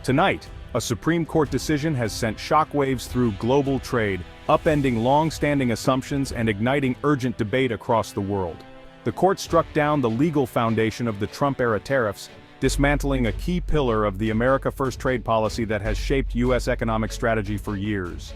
Tonight, a Supreme Court decision has sent shockwaves through global trade, upending long-standing assumptions and igniting urgent debate across the world. The court struck down the legal foundation of the Trump-era tariffs, dismantling a key pillar of the America First trade policy that has shaped U.S. economic strategy for years.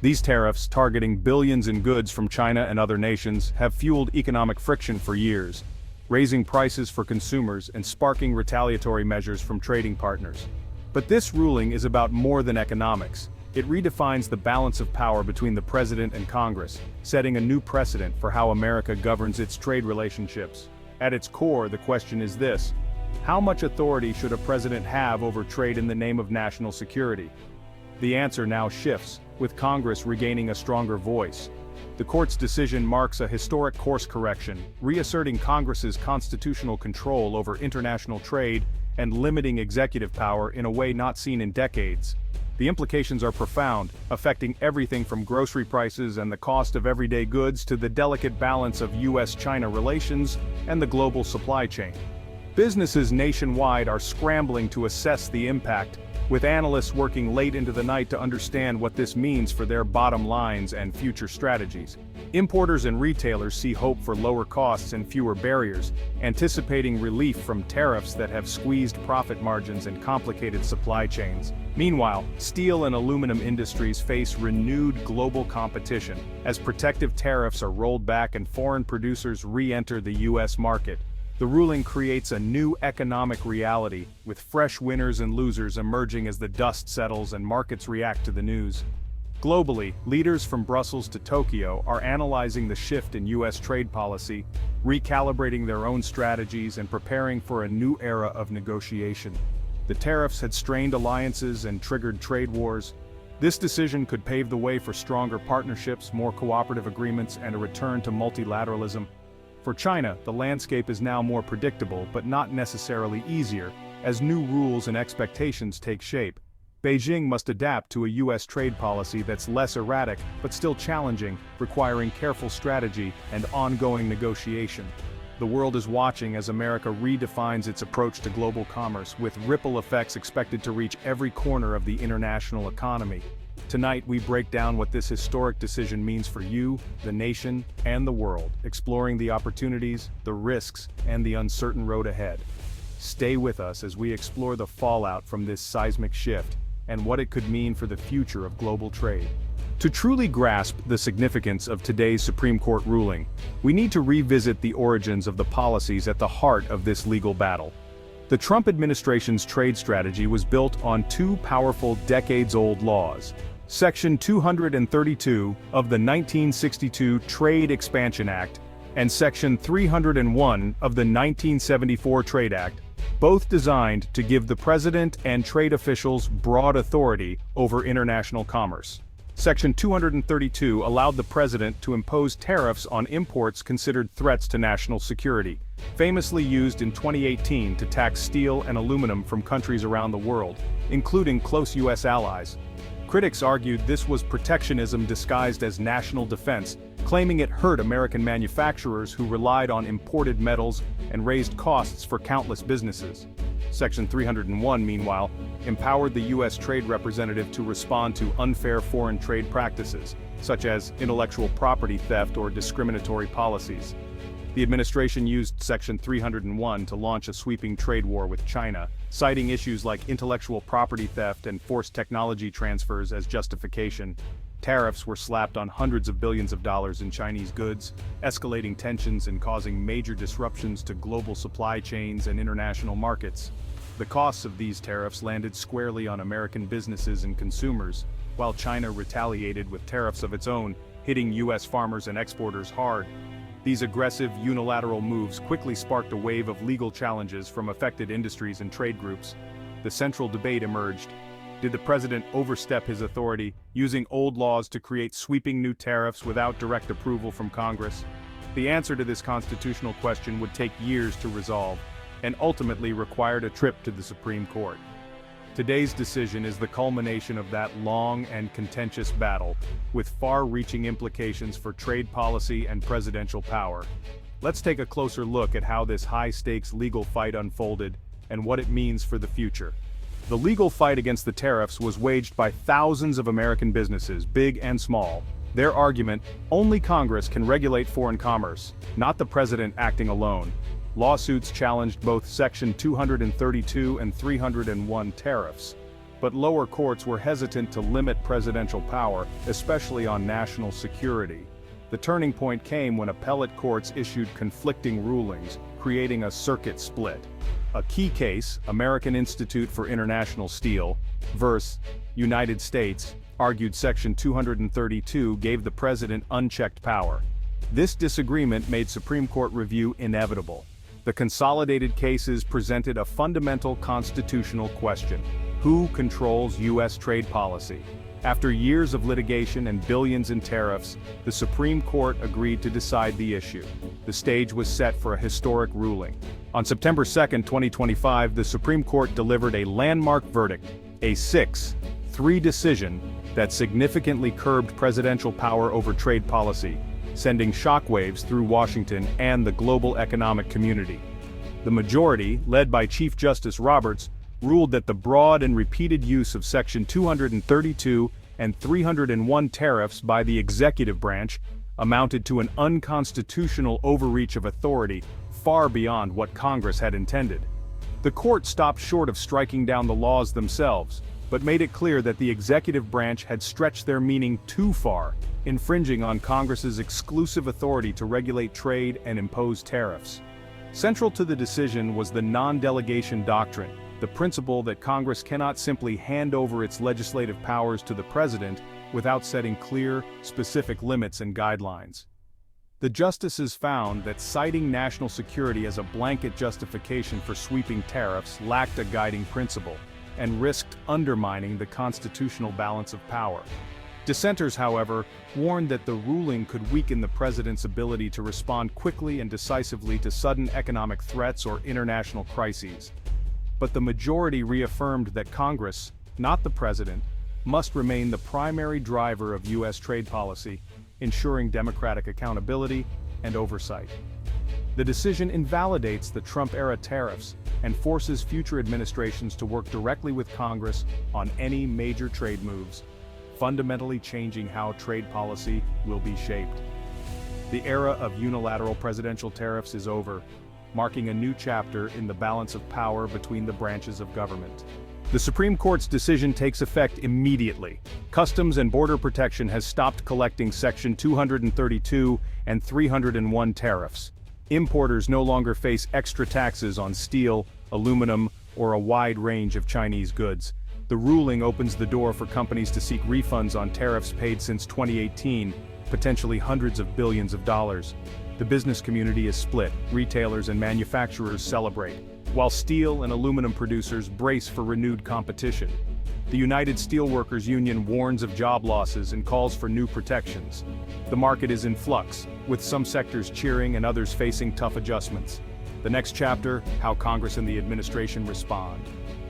These tariffs, targeting billions in goods from China and other nations, have fueled economic friction for years, raising prices for consumers and sparking retaliatory measures from trading partners. But this ruling is about more than economics. It redefines the balance of power between the president and Congress, setting a new precedent for how America governs its trade relationships. At its core, the question is this: how much authority should a president have over trade in the name of national security? The answer now shifts, with Congress regaining a stronger voice. The court's decision marks a historic course correction, reasserting Congress's constitutional control over international trade and limiting executive power in a way not seen in decades. The implications are profound, affecting everything from grocery prices and the cost of everyday goods to the delicate balance of U.S.-China relations and the global supply chain. Businesses nationwide are scrambling to assess the impact, with analysts working late into the night to understand what this means for their bottom lines and future strategies. Importers and retailers see hope for lower costs and fewer barriers, anticipating relief from tariffs that have squeezed profit margins and complicated supply chains. Meanwhile, steel and aluminum industries face renewed global competition, as protective tariffs are rolled back and foreign producers re-enter the U.S. market. The ruling creates a new economic reality, with fresh winners and losers emerging as the dust settles and markets react to the news. Globally, leaders from Brussels to Tokyo are analyzing the shift in U.S. trade policy, recalibrating their own strategies and preparing for a new era of negotiation. The tariffs had strained alliances and triggered trade wars. This decision could pave the way for stronger partnerships, more cooperative agreements, and a return to multilateralism. For China, the landscape is now more predictable but not necessarily easier, as new rules and expectations take shape. Beijing must adapt to a U.S. trade policy that's less erratic but still challenging, requiring careful strategy and ongoing negotiation. The world is watching as America redefines its approach to global commerce, with ripple effects expected to reach every corner of the international economy. Tonight we break down what this historic decision means for you, the nation, and the world, exploring the opportunities, the risks, and the uncertain road ahead. Stay with us as we explore the fallout from this seismic shift, and what it could mean for the future of global trade. To truly grasp the significance of today's Supreme Court ruling, we need to revisit the origins of the policies at the heart of this legal battle. The Trump administration's trade strategy was built on two powerful decades-old laws: Section 232 of the 1962 Trade Expansion Act and Section 301 of the 1974 Trade Act, both designed to give the president and trade officials broad authority over international commerce. Section 232 allowed the president to impose tariffs on imports considered threats to national security, famously used in 2018 to tax steel and aluminum from countries around the world, including close U.S. allies. Critics argued this was protectionism disguised as national defense, claiming it hurt American manufacturers who relied on imported metals and raised costs for countless businesses. Section 301, meanwhile, empowered the U.S. Trade Representative to respond to unfair foreign trade practices, such as intellectual property theft or discriminatory policies. The administration used Section 301 to launch a sweeping trade war with China, citing issues like intellectual property theft and forced technology transfers as justification. Tariffs were slapped on hundreds of billions of dollars in Chinese goods, escalating tensions and causing major disruptions to global supply chains and international markets. The costs of these tariffs landed squarely on American businesses and consumers, while China retaliated with tariffs of its own, hitting U.S. farmers and exporters hard. These aggressive, unilateral moves quickly sparked a wave of legal challenges from affected industries and trade groups. The central debate emerged: did the president overstep his authority, using old laws to create sweeping new tariffs without direct approval from Congress? The answer to this constitutional question would take years to resolve, and ultimately required a trip to the Supreme Court. Today's decision is the culmination of that long and contentious battle, with far-reaching implications for trade policy and presidential power. Let's take a closer look at how this high-stakes legal fight unfolded, and what it means for the future. The legal fight against the tariffs was waged by thousands of American businesses, big and small. Their argument: only Congress can regulate foreign commerce, not the president acting alone. Lawsuits challenged both Section 232 and 301 tariffs. But lower courts were hesitant to limit presidential power, especially on national security. The turning point came when appellate courts issued conflicting rulings, creating a circuit split. A key case, American Institute for International Steel vs. United States, argued Section 232 gave the president unchecked power. This disagreement made Supreme Court review inevitable. The consolidated cases presented a fundamental constitutional question: who controls U.S. trade policy? After years of litigation and billions in tariffs, the Supreme Court agreed to decide the issue. The stage was set for a historic ruling. On September 2, 2025, the Supreme Court delivered a landmark verdict, a 6-3 decision that significantly curbed presidential power over trade policy, sending shockwaves through Washington and the global economic community. The majority, led by Chief Justice Roberts, ruled that the broad and repeated use of Section 232 and 301 tariffs by the executive branch amounted to an unconstitutional overreach of authority far beyond what Congress had intended. The court stopped short of striking down the laws themselves, but made it clear that the executive branch had stretched their meaning too far, infringing on Congress's exclusive authority to regulate trade and impose tariffs. Central to the decision was the non-delegation doctrine, the principle that Congress cannot simply hand over its legislative powers to the president without setting clear, specific limits and guidelines. The justices found that citing national security as a blanket justification for sweeping tariffs lacked a guiding principle, and risked undermining the constitutional balance of power. Dissenters, however, warned that the ruling could weaken the president's ability to respond quickly and decisively to sudden economic threats or international crises. But the majority reaffirmed that Congress, not the president, must remain the primary driver of U.S. trade policy, ensuring democratic accountability and oversight. The decision invalidates the Trump-era tariffs and forces future administrations to work directly with Congress on any major trade moves, fundamentally changing how trade policy will be shaped. The era of unilateral presidential tariffs is over, marking a new chapter in the balance of power between the branches of government. The Supreme Court's decision takes effect immediately. Customs and Border Protection has stopped collecting Section 232 and 301 tariffs. Importers no longer face extra taxes on steel, aluminum, or a wide range of Chinese goods. The ruling opens the door for companies to seek refunds on tariffs paid since 2018, potentially hundreds of billions of dollars. The business community is split. Retailers and manufacturers celebrate, while steel and aluminum producers brace for renewed competition. The United Steelworkers Union warns of job losses and calls for new protections. The market is in flux, with some sectors cheering and others facing tough adjustments. The next chapter: how Congress and the administration respond.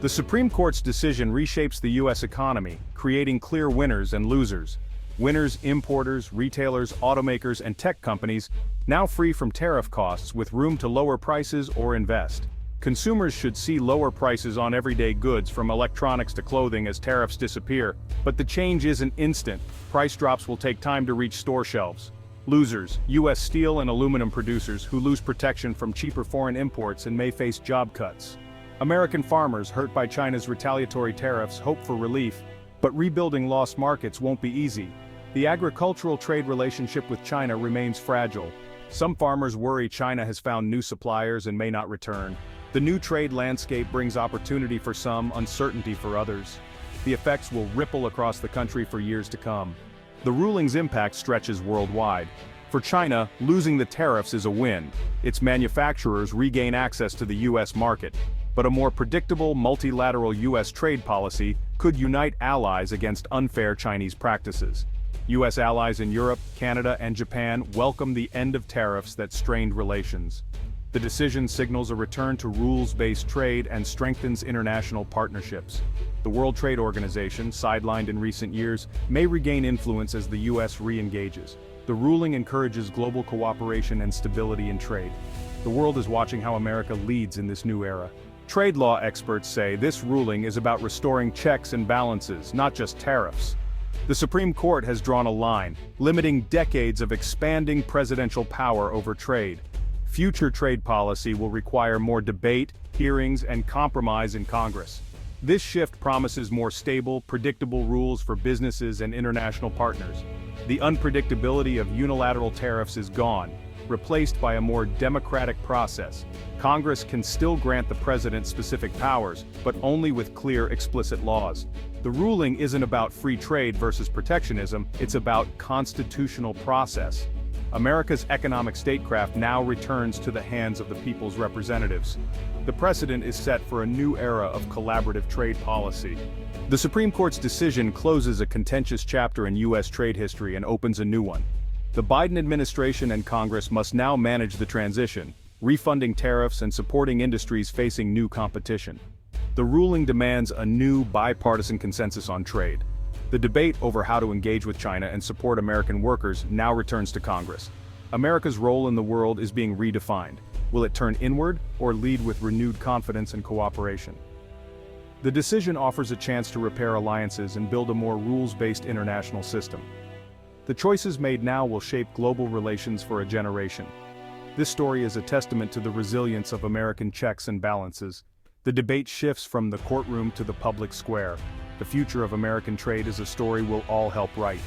The Supreme Court's decision reshapes the U.S. economy, creating clear winners and losers. Winners: importers, retailers, automakers, and tech companies, now free from tariff costs with room to lower prices or invest. Consumers should see lower prices on everyday goods from electronics to clothing as tariffs disappear, but the change isn't instant. Price drops will take time to reach store shelves. Losers: U.S. steel and aluminum producers who lose protection from cheaper foreign imports and may face job cuts. American farmers hurt by China's retaliatory tariffs hope for relief, but rebuilding lost markets won't be easy. The agricultural trade relationship with China remains fragile. Some farmers worry China has found new suppliers and may not return. The new trade landscape brings opportunity for some, uncertainty for others. The effects will ripple across the country for years to come. The ruling's impact stretches worldwide. For China, losing the tariffs is a win. Its manufacturers regain access to the U.S. market. But a more predictable, multilateral U.S. trade policy could unite allies against unfair Chinese practices. U.S. allies in Europe, Canada, and Japan welcome the end of tariffs that strained relations. The decision signals a return to rules-based trade and strengthens international partnerships. The World Trade Organization, sidelined in recent years, may regain influence as the U.S. re-engages. The ruling encourages global cooperation and stability in trade. The world is watching how America leads in this new era. Trade law experts say this ruling is about restoring checks and balances, not just tariffs. The Supreme Court has drawn a line, limiting decades of expanding presidential power over trade. Future trade policy will require more debate, hearings, and compromise in Congress. This shift promises more stable, predictable rules for businesses and international partners. The unpredictability of unilateral tariffs is gone, replaced by a more democratic process. Congress can still grant the president specific powers, but only with clear, explicit laws. The ruling isn't about free trade versus protectionism, it's about constitutional process. America's economic statecraft now returns to the hands of the people's representatives. The precedent is set for a new era of collaborative trade policy. The Supreme Court's decision closes a contentious chapter in U.S. trade history and opens a new one. The Biden administration and Congress must now manage the transition, refunding tariffs and supporting industries facing new competition. The ruling demands a new bipartisan consensus on trade. The debate over how to engage with China and support American workers now returns to Congress. America's role in the world is being redefined. Will it turn inward or lead with renewed confidence and cooperation? The decision offers a chance to repair alliances and build a more rules-based international system. The choices made now will shape global relations for a generation. This story is a testament to the resilience of American checks and balances. The debate shifts from the courtroom to the public square. The future of American trade is a story we'll all help write.